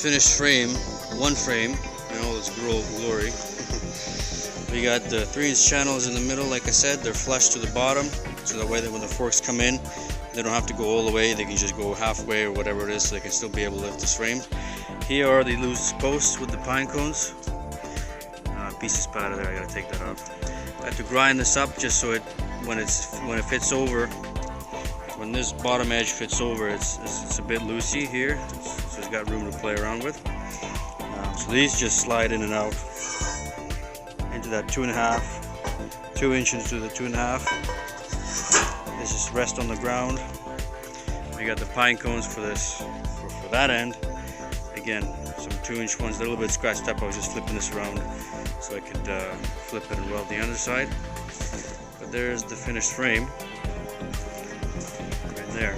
finished frame, one frame, in all its glory. We got the 3-inch channels in the middle, like I said, they're flush to the bottom, so that way that when the forks come in, they don't have to go all the way, they can just go halfway or whatever it is, so they can still be able to lift this frame. Here are the loose posts with the pine cones. Piece of spatter there, I gotta take that off. I have to grind this up just so it, when it fits over, when this bottom edge fits over, it's a bit loosey here, so it's got room to play around with. So these just slide in and out into that 2 inches to the 2.5. This just rest on the ground. We got the pine cones for this, for that end. Again, some 2-inch ones, they're a little bit scratched up. I was just flipping this around so I could flip it and weld the underside. But there's the finished frame right there.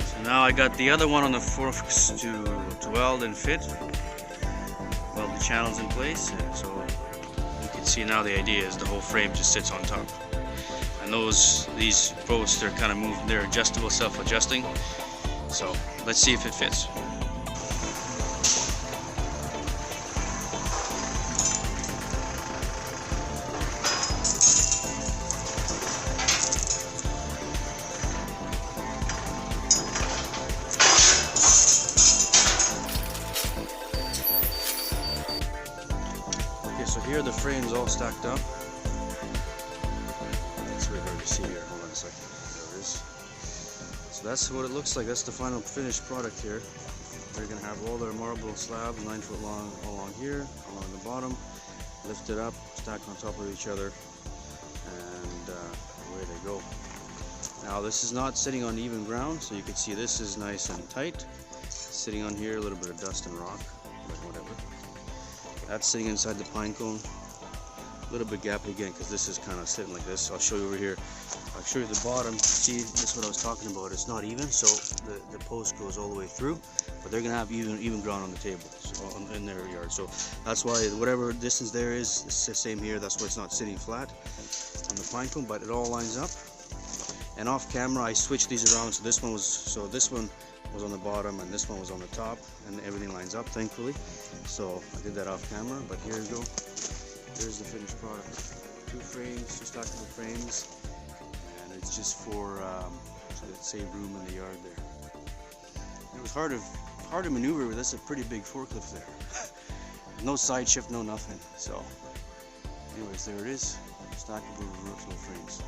So now I got the other one on the forks to weld and fit. Weld the channels in place. So you can see now the idea is the whole frame just sits on top. And these posts, they're kind of moved, they're adjustable, self-adjusting. So let's see if it fits. Okay, so here the frame's all stacked up. Really hard to see here. Hold on a second. There it is. So that's what it looks like. That's the final finished product here. They're going to have all their marble slabs, 9 foot long, along here, along the bottom, lifted up, stacked on top of each other, and away they go. Now this is not sitting on even ground, so you can see this is nice and tight. Sitting on here, a little bit of dust and rock, but whatever. That's sitting inside the pine cone. A little bit gappy again because this is kind of sitting like this. I'll show you over here. I'll show you the bottom. See, this is what I was talking about. It's not even, so the post goes all the way through, but they're gonna have even ground on the table, so in their yard. So that's why whatever distance there is, it's the same here. That's why it's not sitting flat on the pine cone, but it all lines up. And off camera, I switched these around. So this one was on the bottom, and this one was on the top, and everything lines up, thankfully. So I did that off camera. But here you go. There's the finished product. 2 frames, 2 stackable frames, and it's just for to save room in the yard there. It was hard to maneuver with. That's a pretty big forklift there. No side shift, no nothing. So, anyways, there it is. Stackable reversible frames.